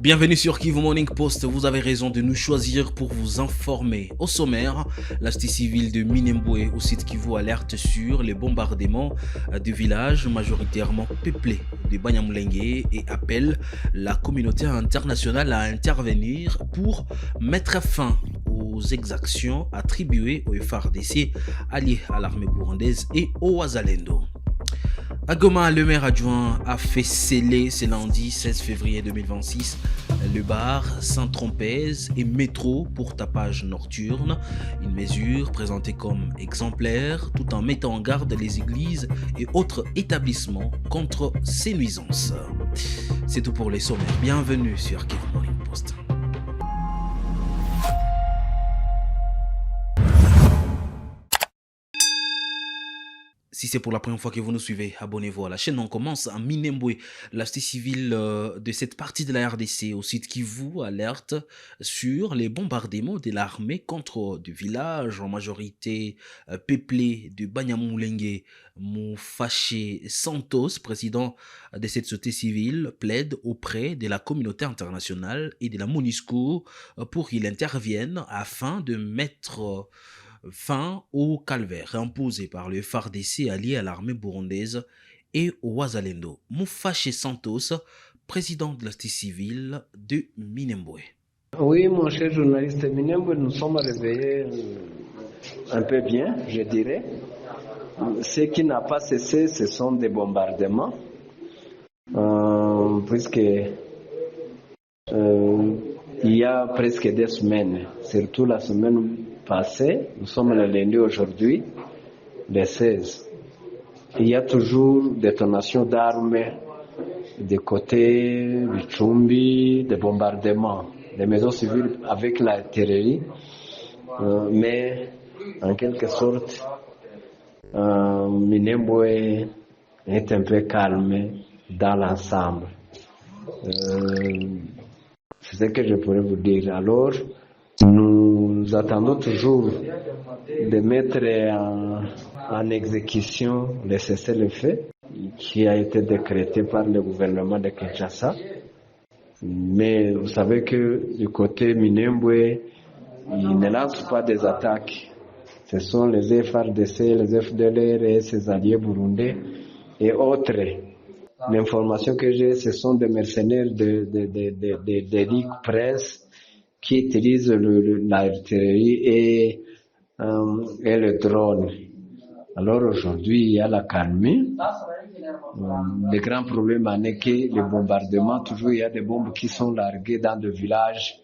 Bienvenue sur Kivu Morning Post, vous avez raison de nous choisir pour vous informer. Au sommaire, la cité civile de Minembwe au site Kivu alerte sur les bombardements de villages majoritairement peuplés de Banyamulenge et appelle la communauté internationale à intervenir pour mettre fin aux exactions attribuées aux FARDC alliés à l'armée burundaise et au Wazalendo. À Goma, le maire adjoint a fait sceller ce lundi 16 février 2026 le bar Saint-Trompez et métro pour tapage nocturne, une mesure présentée comme exemplaire tout en mettant en garde les églises et autres établissements contre ces nuisances. C'est tout pour les sommaires. Bienvenue sur Kivu Morning Post. Si c'est pour la première fois que vous nous suivez, abonnez-vous à la chaîne. On commence à Minembwe, la cité civile de cette partie de la RDC, au site Kivu alerte sur les bombardements de l'armée contre des villages en majorité peuplés de Banyamulenge. Moufaché Santos, président de cette société civile, plaide auprès de la communauté internationale et de la MONUSCO pour qu'il intervienne afin de mettre fin au calvaire imposé par le FARDC allié à l'armée burundaise et au Wazalendo. Moufaché Santos, président de la société civile de Minembwe. Oui, mon cher journaliste Minembwe, nous sommes réveillés un peu bien, je dirais. Ce qui n'a pas cessé, ce sont des bombardements, puisque il y a presque 2 semaines, surtout la semaine passée, nous sommes le lundi aujourd'hui, le 16. Il y a toujours détonation d'armes des côtés du Tchumbi, des bombardements, des maisons civiles avec l'artillerie, mais en quelque sorte, Minembwe est un peu calme dans l'ensemble. C'est ce que je pourrais vous dire. Alors, nous attendons toujours de mettre en exécution le cessez-le-feu qui a été décrété par le gouvernement de Kinshasa. Mais vous savez que du côté Minembwe, ils ne lancent pas des attaques. Ce sont les FARDC, les FDLR et ses alliés burundais et autres. L'information que j'ai, ce sont des mercenaires de Ligue Presse qui utilisent l'artillerie et le drone. Alors aujourd'hui, il y a la calmie. Le grand problème est que les bombardements, toujours il y a des bombes qui sont larguées dans des villages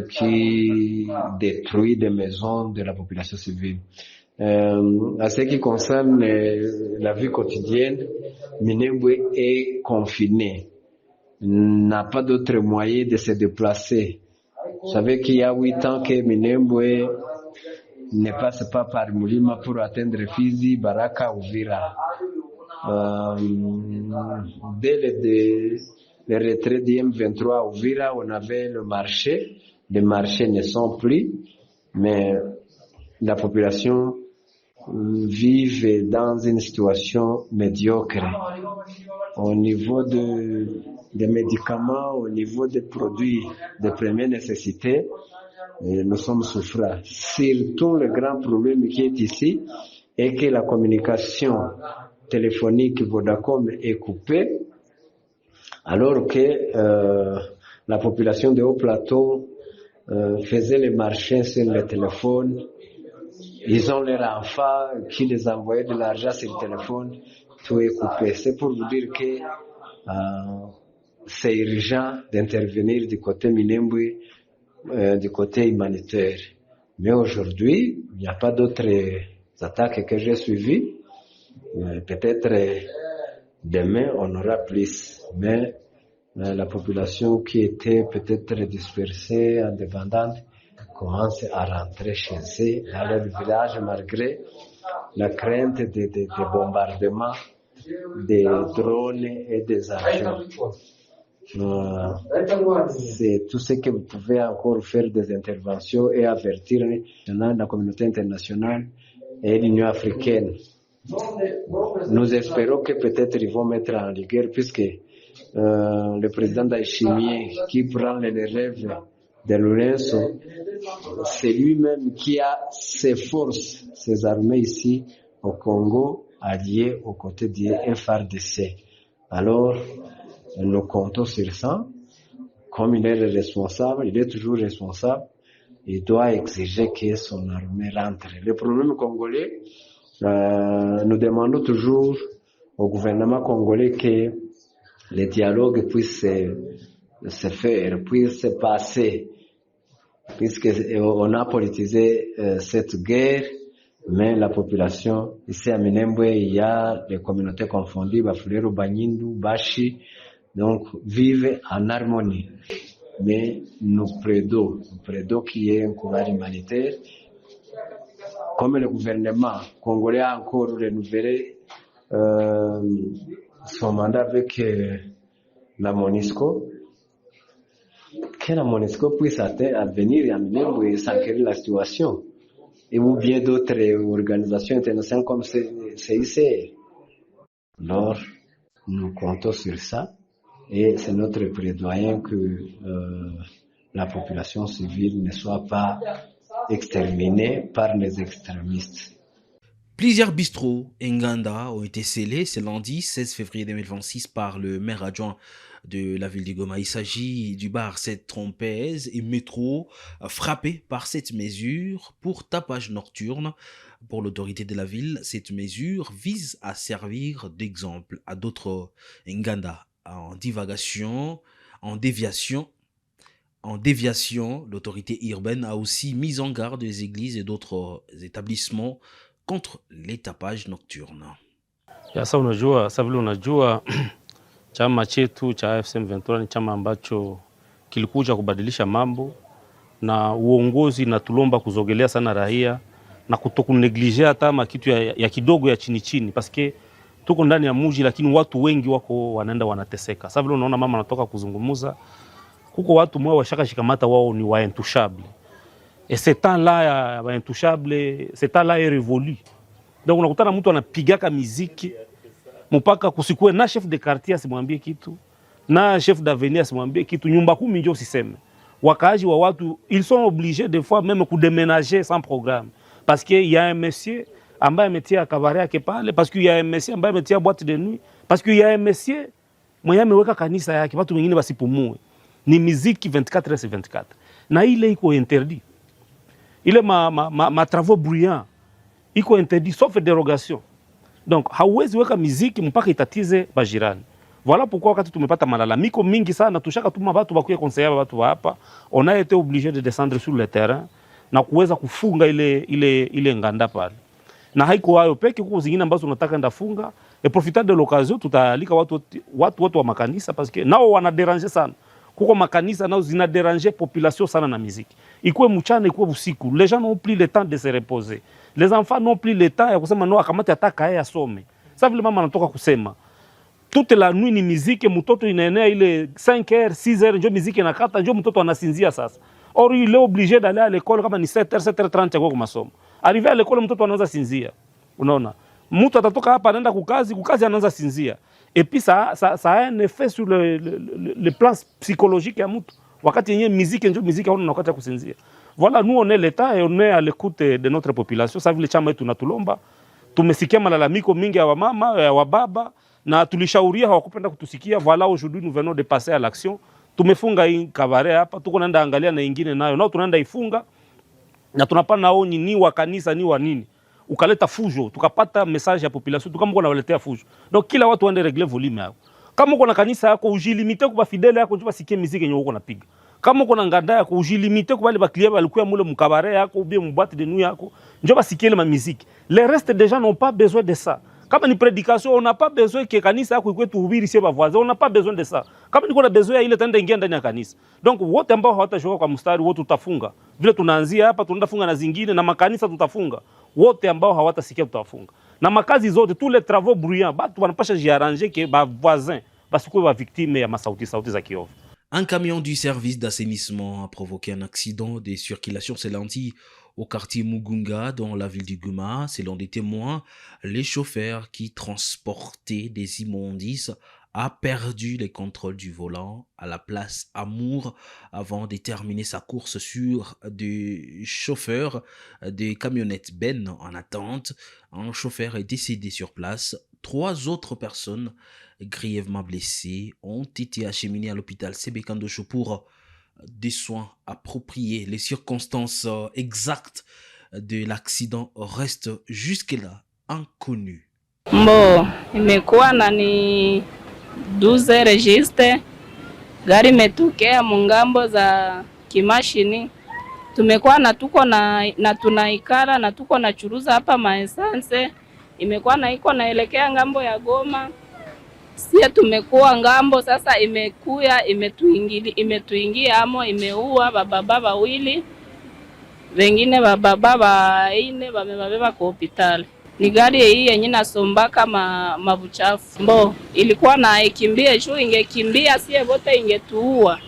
qui détruisent des maisons de la population civile. À ce qui concerne la vie quotidienne, Minembwe est confiné, n'a pas d'autre moyen de se déplacer. Vous savez qu'il y a 8 ans que Minembwe ne passe pas par Mulima pour atteindre Fizi, Baraka ou Vira. Dès le retrait du M23 à Uvira, on avait le marché. Les marchés ne sont plus, mais la population vit dans une situation médiocre. Au niveau des médicaments, au niveau des produits de première nécessité, nous sommes souffrants. Surtout le grand problème qui est ici est que la communication téléphonique Vodacom est coupée, alors que la population de haut plateau faisait les marchés sur le téléphone. Ils ont leurs enfants qui les envoyaient de l'argent sur le téléphone, tout est coupé. C'est pour vous dire que c'est urgent d'intervenir du côté Minembwe, du côté humanitaire. Mais aujourd'hui, il n'y a pas d'autres attaques que j'ai suivies. Peut-être demain, on aura plus. Mais la population qui était peut-être dispersée, indépendante, commence à rentrer chez eux dans leur village malgré la crainte des bombardements, des drones et des avions. C'est tout ce que vous pouvez encore faire des interventions et avertir la communauté internationale et l'Union africaine. Nous espérons que peut-être ils vont mettre en rigueur puisque le président d'Aïchimien qui prend les relèves de Lourenço, c'est lui-même qui a ses forces, ses armées ici au Congo, alliées aux côtés du FARDC. Alors, nous comptons sur ça. Comme il est le responsable, il est toujours responsable, il doit exiger que son armée rentre. Le problème congolais, nous demandons toujours au gouvernement congolais que le dialogue puisse se faire, puisse se passer, puisque on a politisé cette guerre, mais la population, ici à Minembwe, il y a les communautés confondues, Bafulero, Banyindu, Bashi, donc vivent en harmonie. Mais nous plaidons qu'il y ait un courage humanitaire. Comme le gouvernement congolais a encore renouvelé son mandat avec la MONUSCO, que la MONUSCO puisse venir à Minembwe et s'enquérir la situation. Et ou bien d'autres organisations internationales comme CICR. Alors, nous comptons sur ça. Et c'est notre plaidoyer que la population civile ne soit pas exterminée par les extrémistes. Plusieurs bistrots Nganda ont été scellés ce lundi 16 février 2026 par le maire adjoint de la ville de Goma. Il s'agit du bar 7 Trompez et Métro, frappé par cette mesure pour tapage nocturne. Pour l'autorité de la ville, cette mesure vise à servir d'exemple à d'autres Nganda en divagation, en déviation. L'autorité urbaine a aussi mis en garde les églises et d'autres établissements contre les tapages nocturnes. Sasa unajua, vile unajua chama chetu cha AFC M23 ni chama ambacho kilikuja kubadilisha mambo, na uongozi na tulomba kuzogelea sana raia na kutokunegligea hata kitu ya kidogo ya chini chini, paske tuko ndani ya mji lakini watu wengi wako wanaenda wanateseka. Sasa vile unaona mama anatoka kuzungumuza, kuko watu mwa washaka shikamata wao ni waintouchable. Et ce temps-là ya waintouchable, ce temps-là est révolu. Donc unakutana mtu anapigaka muziki mpaka kusikue na chef de quartier asimwambie kitu, na chef d'avenue asimwambie kitu, nyumba 10 ndio usiseme. Wakaaji wa watu, ils sont obligés des fois même de déménager sans programme. Parce qu'il y a un monsieur ambaye ametia kabaret yake pale, parce qu'il y a un monsieur ambaye ametia boîte de nuit, parce qu'il y a un monsieur mwenye ameweka kanisa yake, watu wengine basipumue. Ni muziki 24/24. Na ile iko interdit. Ile ma travaux bruyants iko interdit sauf dérogation. Donc hauwezi weka muziki mpaka itatize bajirani. Voilà pourquoi wakati tumepata malalamiko mingi sana, tushaka tuma watu bakuye conseiller watu hapa, on a été obligé de descendre sur le terrain na kuweza kufunga ile nganda pale. Na haiko hayo peke, kuko zingine ambazo tunataka ndafunga, et profiter de l'occasion tutaalika watu wa makanisa parce que nao wana déranger sana. Kuko makanisa nao zina déranger population sana na muziki. Ikuwe mchana ikuwe usiku, les gens n'ont plus le temps de se reposer. Les enfants n'ont plus le temps ya kusema no akamata ataka yeye asome. Sasa vile mama anatoka kusema toute la nuit ni muziki, mtoto inaenea ile 5h 6h ndio muziki inakata, ndio mtoto anasinzia sasa. Or il est obligé d'aller à l'école kama ni 7h 7h30 kwa masomo. Arrivé à l'école mtoto anaanza sinzia. Unaona? Mtu atatoka hapa anaenda kukazi anaanza sinzia. Et puis ça a un effet sur le plan psychologique ya mtu. Wakati yenyewe muziki ndio muziki hauna wakati ya kusinzia. Voilà, nous on est l'État et on est à l'écoute de notre population. Ça vile chama yetu natulomba. Tumesikia malalamiko mingi ya wamama, ya wababa, na tulishauria hawakupenda kutusikia. Voilà, aujourd'hui nous venons de passer à l'action. Tumefunga hii kabaret hapa, tuko naenda angalia na nyingine nayo. Nao tunaenda ifunga na tunapana nao ni wa kanisa ni wa nini. Ukaleta fujo, tukapata message ya population, tukamko na waletea fujo. Donc kila watu waende régler volume yao. Kama uko na kanisa yako ujilimite kwa fidèle yako, njoo basikie muziki yenye uko napiga. Kama uko na nganda yako ujilimite kwa wale baklia balikuwa mule mkabaret yako ou bien mboîte de nuit yako, njoo basikie ile musique. Les restes des gens n'ont pas besoin de ça. Kama ni prédication, on n'a pas besoin que kanisa yako ikwe tuhubiri sie bavoisin, on n'a pas besoin de ça. Kama niko na besoin ya ile tenda ingia ndani ya kanisa. Donc wote ambao hawatashoka kwa mstari wote tutafunga. Vile tunaanzia hapa tunaenda funga na zingine na makanisa tutafunga. Wote ambao hawatasikia tutafunga. Na makazi zote tous les travaux bruyants, batu wanapasha jiarranger que bavoisin basikuwe ba victime ya masauti za kiovu. Un camion du service d'assainissement a provoqué un accident de circulation ce lundi au quartier Mugunga dans la ville du Goma. Selon des témoins, les chauffeurs qui transportaient des immondices a perdu les contrôles du volant à la place Amour avant de terminer sa course sur des chauffeurs de camionnettes Ben en attente. Un chauffeur est décédé sur place. 3 autres personnes grièvement blessées ont été acheminées à l'hôpital Sebekandosho pour des soins appropriés. Les circonstances exactes de l'accident restent jusque-là inconnues. Mbo, imekuwa na ni 12 registre, gari imetokea mungambo za kimashini. Tumekuwa na tuko na tunaikara na tuko na churuza hapa maesanse. Imekuwa na iko naelekea ngambo ya Goma. Sie tumekuwa ngambo sasa, imekuya imetuingia amo, imeua bababa wawili, wengine bababa baine wamebeba kwa hospitali. Ni gari hii yenye nasombaka mabuchafu. Mbo, ilikuwa na ikimbie juu, ingekimbia sie wote ingetuua.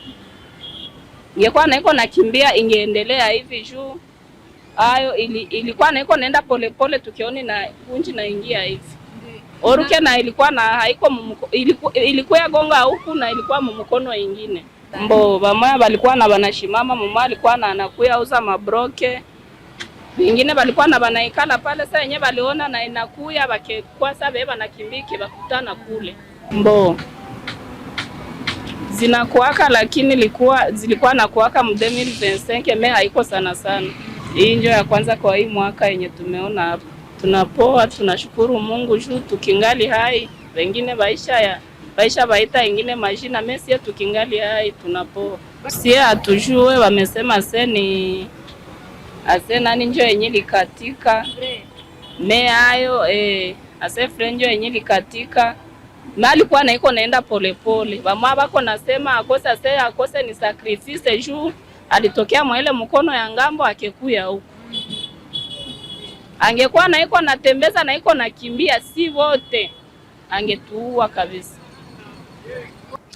Ingekuwa na iko nakimbia ingeendelea hivi juu. Ayo ilikuwa na iko naenda polepole tukioni na kunji na ingia hivi. Oruke na ilikuwa na haiko ilikuwa gonga huku na ilikuwa mumukono ingine. Mbo, bamoya balikuwa na banashimama, mama alikuwa na anakuya uza mabroke. Wengine balikuwa na banaikala pale, sasa yenyewe baliona na inakuya bakekwa sasa beba na kimbiki bakutana kule. Mbo, zinakuaka lakini zilikuwa na kuaka mu 2025 me haiko sana sana. Hii ndio ya kwanza kwa hii mwaka yenye tumeona hapa. Tunapoa, tunashukuru Mungu juu tukingali hai. Wengine baisha baita wengine majina, mesi tukingali hai tunapoa. Sie hatujue wamesema seni ase nani njo yenye likatika me ayo ase frenjo yenye likatika mali kwa na iko naenda polepole. Bamwa bako nasema akose ni sacrifice juu alitokea mwele mkono ya ngambo akekuya huko. Angekuwa na iko natembeza na iko nakimbia si wote angetuua kabisa.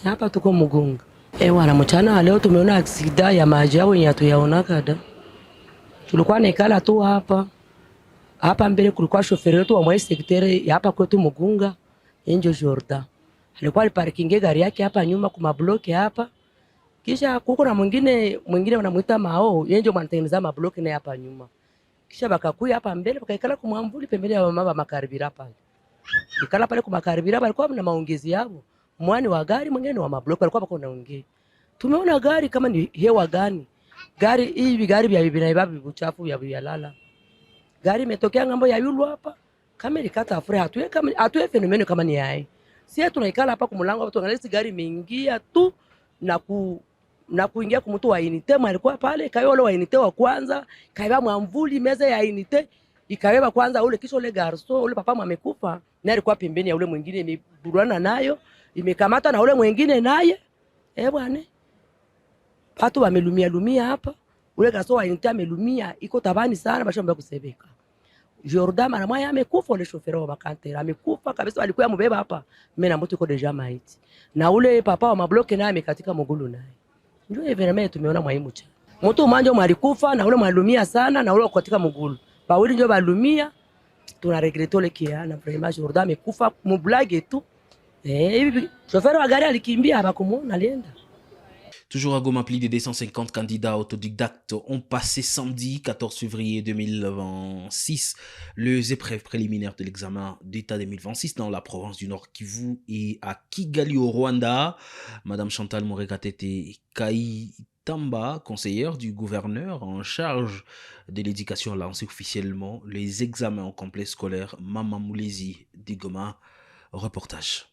Hapa tuko Mugunga. Wana mchana leo tumeona aksida ya maajabu yenye tuyaona kada. Tulikuwa naikala tu hapa mbele kulikuwa shoferi wetu wa mwa sekretari hapa kwetu Mugunga, Enjo Jordan. Alikuwa aliparkinge gari yake hapa nyuma kwa mabloki hapa. Kisha kuko na mwingine wanamuita Mao, Enjo manatengeneza mabloki na hapa nyuma. Kisha bakakuya hapa mbele bakaikala kwa mwamvuli pembeni ya mama makaribira pale. Ikala pale kwa makaribira balikuwa na maongezi yao. Mwani wa gari mwingine wa mabloki alikuwa bako naongea. Tumeona gari kama ni hewa gani? Gari hivi gari vya bibi na babu buchafu vya lala. Gari imetokea ngambo ya yulu hapa. Kama ilikata afure hatuwe fenomeno kama ni hai. Sisi tunaikala hapa kwa mlango hapa tuangalia gari imeingia tu na kuingia kwa mtu wa inite alikuwa pale kayo wale wa inite wa kwanza kaiba mwamvuli meza ya inite ikabeba kwanza ule kisha ule garso ule papa amekufa na alikuwa pembeni ya ule mwingine imeburana nayo imekamata na ule mwingine naye bwana watu wamelumia hapa ule garso wa inite amelumia iko tabani sana bashamba kusebeka. Jordan mara moja amekufa, ule shoferi wa makantera amekufa kabisa, alikuwa mbeba hapa mimi na mtu iko deja maiti na ule papa wa mabloke naye amekatika mgulu naye. Ndio evenement tumeona muhimu cha mtu mmoja mwalikufa na ule mwalumia sana na ule katika mgulu bawili ndio balumia. Tuna regrete ile kiana vraiment Jordan amekufa mublage tu hivi shoferi wa gari alikimbia bakumuona alienda. Toujours à Goma, plus de 250 candidats autodidactes ont passé samedi 14 février 2026 les épreuves préliminaires de l'examen d'État 2026 dans la province du Nord Kivu et à Kigali au Rwanda. Madame Chantal Mourekatete Kaitamba, conseillère du gouverneur en charge de l'éducation, a lancé officiellement les examens en complet scolaire. Mama Moulezi de Goma, reportage.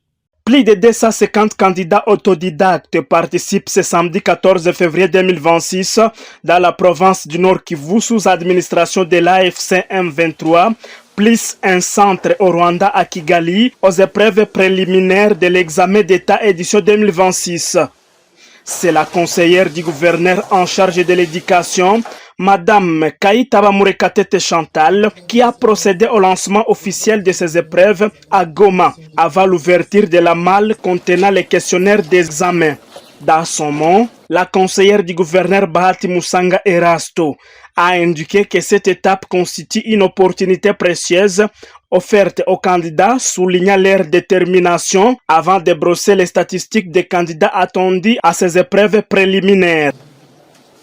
Plus de 250 candidats autodidactes participent ce samedi 14 février 2026 dans la province du Nord Kivu sous administration de l'AFC M23, plus un centre au Rwanda à Kigali aux épreuves préliminaires de l'examen d'État édition 2026. C'est la conseillère du gouverneur en charge de l'éducation, Madame Kaitaba Mourekatete Chantal, qui a procédé au lancement officiel de ces épreuves à Goma, avant l'ouverture de la malle contenant les questionnaires d'examen. Dans son mot, la conseillère du gouverneur Bahati Musanga Erasto a indiqué que cette étape constitue une opportunité précieuse offertes aux candidats, soulignant leur détermination avant de brosser les statistiques des candidats attendus à ces épreuves préliminaires.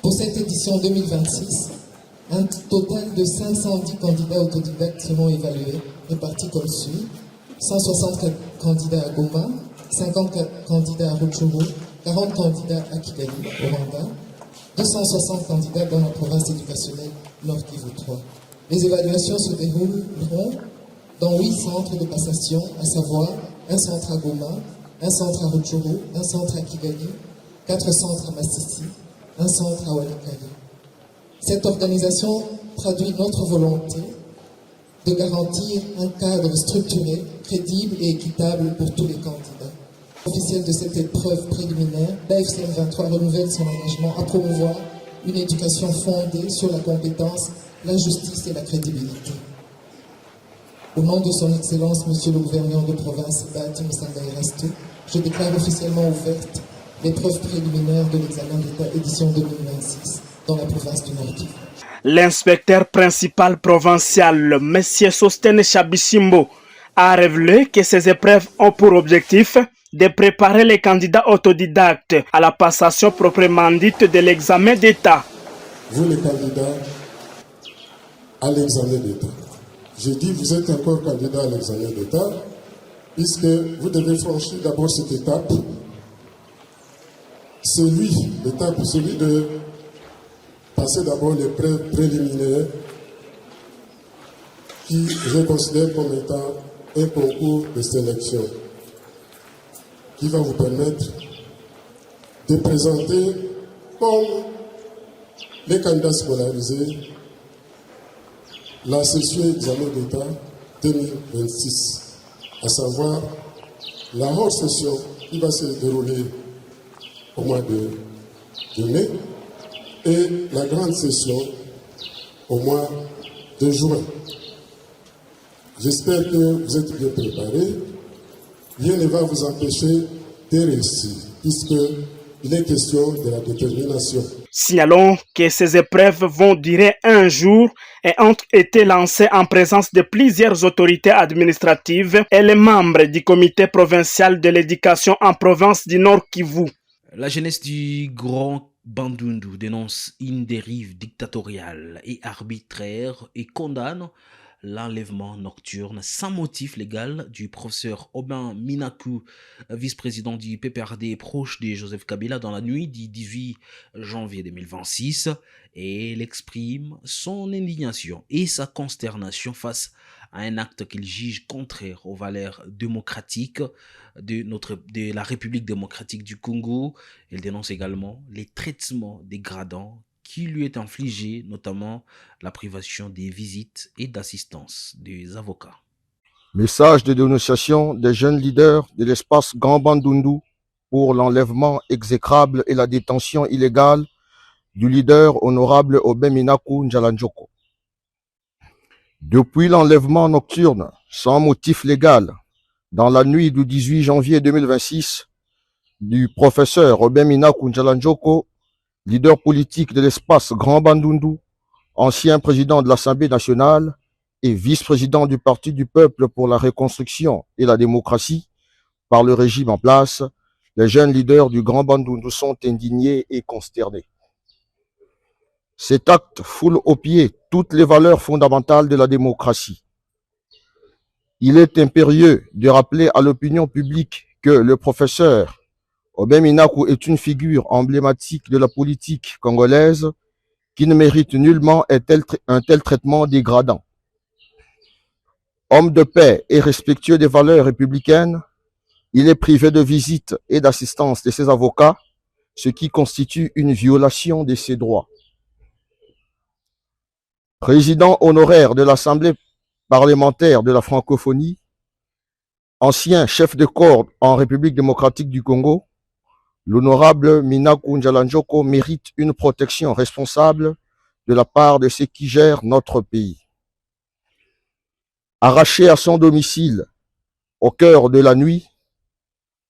Pour cette édition 2026, un total de 510 candidats autodidactes seront évalués, répartis comme suit. 160 candidats à Goma, 50 candidats à Rutshuru, 40 candidats à Kigali, au Rwanda, 260 candidats dans la province éducationnelle Nord Kivu 3. Les évaluations se dérouleront dans 8 centres de passation, à savoir un centre à Goma, un centre à Rutshuru, un centre à Kigali, 4 centres à Masisi, un centre à Walikale. Cette organisation traduit notre volonté de garantir un cadre structuré, crédible et équitable pour tous les candidats. Officiel de cette épreuve préliminaire, l'AFCM 23 renouvelle son engagement à promouvoir une éducation fondée sur la compétence, la justice et la crédibilité. Au nom de son Excellence, Monsieur le gouverneur de province, Bahati Musanga Erastu, je déclare officiellement ouverte l'épreuve préliminaire de l'examen d'État édition 2026 dans la province du Nord Kivu. L'inspecteur principal provincial, M. Sostene Chabishimbo, a révélé que ces épreuves ont pour objectif de préparer les candidats autodidactes à la passation proprement dite de l'examen d'État. Vous les candidats à l'examen d'État. J'ai dit vous êtes encore candidat à l'examen d'État puisque vous devez franchir d'abord cette étape. Celui de passer d'abord l'épreuve préliminaire qui je considère comme étant un concours de sélection qui va vous permettre de présenter comme les candidats scolarisés la session examen d'État 2026, à savoir la hors session qui va se dérouler au mois de mai et la grande session au mois de juin. J'espère que vous êtes bien préparés. Rien ne va vous empêcher de réussir, puisqu'il est question de la détermination. Signalons que ces épreuves vont durer un jour et ont été lancées en présence de plusieurs autorités administratives et les membres du comité provincial de l'éducation en province du Nord Kivu. La jeunesse du Grand Bandundu dénonce une dérive dictatoriale et arbitraire et condamne l'enlèvement nocturne sans motif légal du professeur Aubin Minaku, vice-président du PPRD proche de Joseph Kabila dans la nuit du 18 janvier 2026, et il exprime son indignation et sa consternation face à un acte qu'il juge contraire aux valeurs démocratiques de la République démocratique du Congo. Il dénonce également les traitements dégradants qui lui est infligé, notamment la privation des visites et d'assistance des avocats. Message de dénonciation des jeunes leaders de l'espace Grand Bandundu pour l'enlèvement exécrable et la détention illégale du leader honorable Aubin Minaku Njalanjoko. Depuis l'enlèvement nocturne sans motif légal dans la nuit du 18 janvier 2026 du professeur Aubin Minaku Njalanjoko, leader politique de l'espace Grand Bandundu, ancien président de l'Assemblée nationale et vice-président du Parti du peuple pour la reconstruction et la démocratie par le régime en place, les jeunes leaders du Grand Bandundu sont indignés et consternés. Cet acte foule aux pieds toutes les valeurs fondamentales de la démocratie. Il est impérieux de rappeler à l'opinion publique que le professeur Aubin Minaku est une figure emblématique de la politique congolaise qui ne mérite nullement un tel traitement dégradant. Homme de paix et respectueux des valeurs républicaines, il est privé de visite et d'assistance de ses avocats, ce qui constitue une violation de ses droits. Président honoraire de l'Assemblée parlementaire de la francophonie, ancien chef de corps en République démocratique du Congo, l'honorable Minaku Njalanjoko mérite une protection responsable de la part de ceux qui gèrent notre pays. Arraché à son domicile au cœur de la nuit,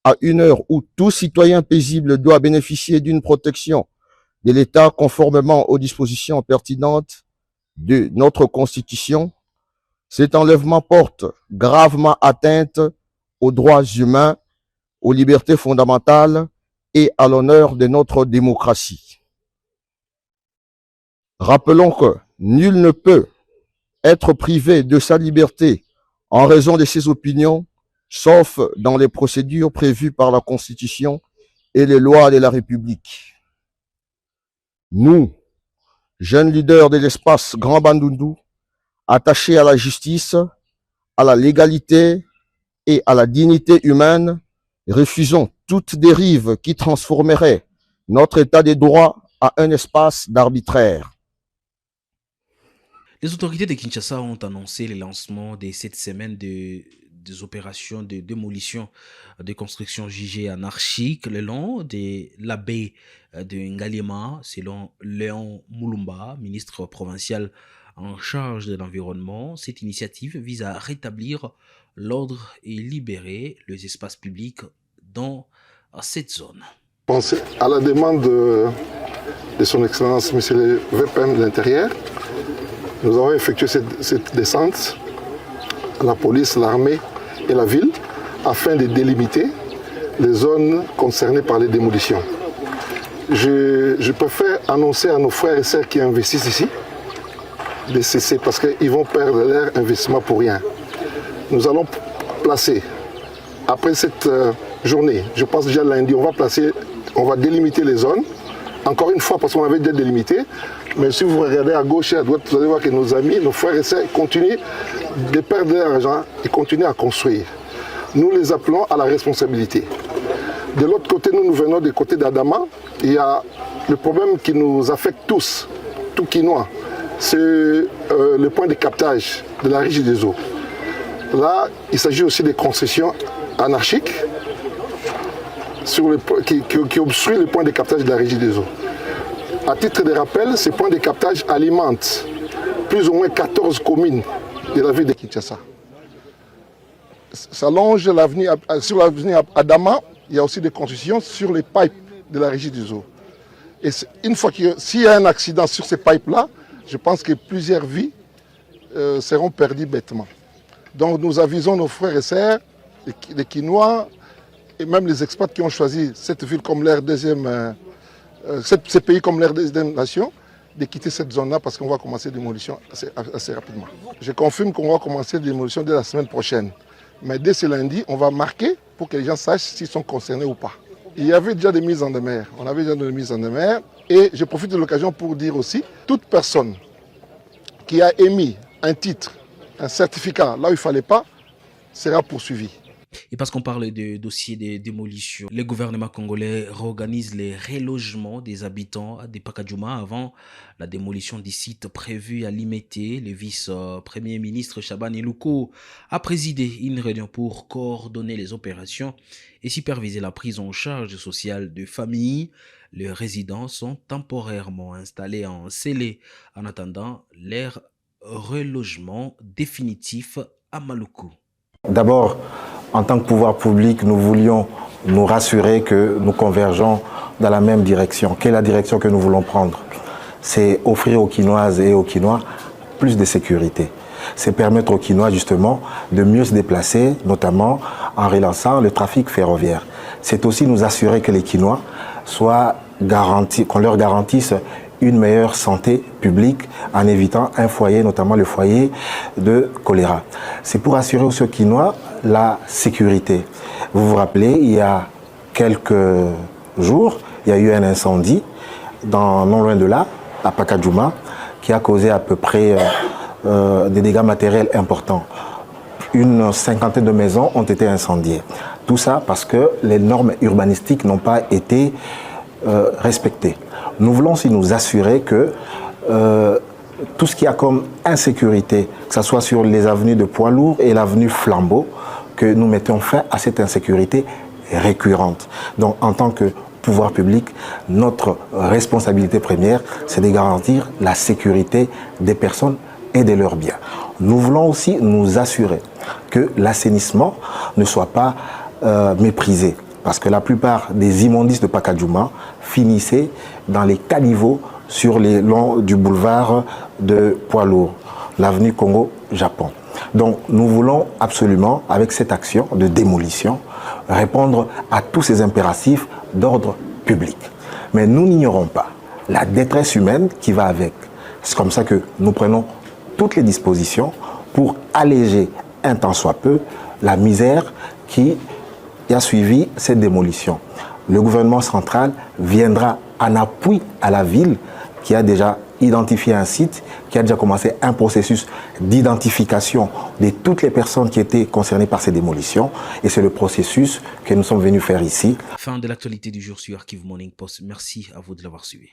à une heure où tout citoyen paisible doit bénéficier d'une protection de l'État conformément aux dispositions pertinentes de notre Constitution, Cet enlèvement porte gravement atteinte aux droits humains, aux libertés fondamentales et à l'honneur de notre démocratie. Rappelons que nul ne peut être privé de sa liberté en raison de ses opinions, sauf dans les procédures prévues par la Constitution et les lois de la République. Nous, jeunes leaders de l'espace Grand Bandundu, attachés à la justice, à la légalité et à la dignité humaine, refusons toute dérive qui transformerait notre état de droit à un espace d'arbitraire. Les autorités de Kinshasa ont annoncé le lancement de cette semaine des opérations de démolition de constructions jugées anarchiques le long de la baie de Ngaliema, selon Léon Moulumba, ministre provincial en charge de l'environnement. Cette initiative vise à rétablir l'ordre et libérer les espaces publics dans cette zone. Pensez à la demande de son Excellence, M. le VPM de l'Intérieur. Nous avons effectué cette descente à la police, l'armée et la ville afin de délimiter les zones concernées par les démolitions. Je préfère annoncer à nos frères et sœurs qui investissent ici de cesser parce qu'ils vont perdre leur investissement pour rien. Nous allons placer, après cette journée, je pense déjà lundi, on va délimiter les zones. Encore une fois, parce qu'on avait déjà délimité, mais si vous regardez à gauche et à droite, vous allez voir que nos amis, nos frères et sœurs continuent de perdre leur argent et continuent à construire. Nous les appelons à la responsabilité. De l'autre côté, nous venons du côté d'Adama. Il y a le problème qui nous affecte tous, tout Kinois, c'est le point de captage de la Régie des eaux. Là, il s'agit aussi des concessions anarchiques qui obstruent le point de captage de la Régie des eaux. À titre de rappel, ces points de captage alimentent plus ou moins 14 communes de la ville de Kinshasa. Ça longe sur l'avenue Adama, il y a aussi des constructions sur les pipes de la Régie des eaux. Et une fois s'il y a un accident sur ces pipes-là, je pense que plusieurs vies seront perdues bêtement. Donc nous avisons nos frères et sœurs, les Kinois, et même les expats qui ont choisi cette ville comme leur deuxième, ces pays comme leur deuxième nation, de quitter cette zone-là parce qu'on va commencer la démolition assez rapidement. Je confirme qu'on va commencer la démolition dès la semaine prochaine. Mais dès ce lundi, on va marquer pour que les gens sachent s'ils sont concernés ou pas. Il y avait déjà des mises en demeure. On avait déjà des mises en demeure. Et je profite de l'occasion pour dire aussi, toute personne qui a émis un titre, un certificat là où il ne fallait pas, sera poursuivie. Et parce qu'on parle de dossiers de démolition, le gouvernement congolais réorganise les relogements des habitants de Pakadjouma avant la démolition des sites prévus à Limete. Le vice-premier ministre Shaban Ilouko a présidé une réunion pour coordonner les opérations et superviser la prise en charge sociale de familles. Les résidents sont temporairement installés en scellé en attendant leur relogement définitif à Maluku. D'abord, en tant que pouvoir public, nous voulions nous rassurer que nous convergeons dans la même direction. Quelle est la direction que nous voulons prendre? C'est offrir aux Kinoises et aux Kinois plus de sécurité. C'est permettre aux Kinois justement de mieux se déplacer, notamment en relançant le trafic ferroviaire. C'est aussi nous assurer que les Kinois soient garantis, qu'on leur garantisse une meilleure santé publique en évitant un foyer, notamment le foyer de choléra. C'est pour assurer aux Kinois la sécurité. Vous vous rappelez, il y a quelques jours, il y a eu un incendie non loin de là, à Pakadjouma, qui a causé à peu près des dégâts matériels importants. Une cinquantaine de maisons ont été incendiées. Tout ça parce que les normes urbanistiques n'ont pas été respectées. Nous voulons aussi nous assurer que tout ce qui a comme insécurité, que ce soit sur les avenues de poids lourds et l'avenue Flambeau, que nous mettons fin à cette insécurité récurrente. Donc en tant que pouvoir public, notre responsabilité première, c'est de garantir la sécurité des personnes et de leurs biens. Nous voulons aussi nous assurer que l'assainissement ne soit pas méprisé. Parce que la plupart des immondices de Pakadjouma finissaient dans les caniveaux sur les longs du boulevard de poids lourds, l'avenue Congo-Japon. Donc nous voulons absolument, avec cette action de démolition, répondre à tous ces impératifs d'ordre public. Mais nous n'ignorons pas la détresse humaine qui va avec. C'est comme ça que nous prenons toutes les dispositions pour alléger un tant soit peu la misère qui a suivi cette démolition. Le gouvernement central viendra en appui à la ville qui a déjà identifié un site, qui a déjà commencé un processus d'identification de toutes les personnes qui étaient concernées par ces démolitions. Et c'est le processus que nous sommes venus faire ici. Fin de l'actualité du jour sur Archive Morning Post. Merci à vous de l'avoir suivi.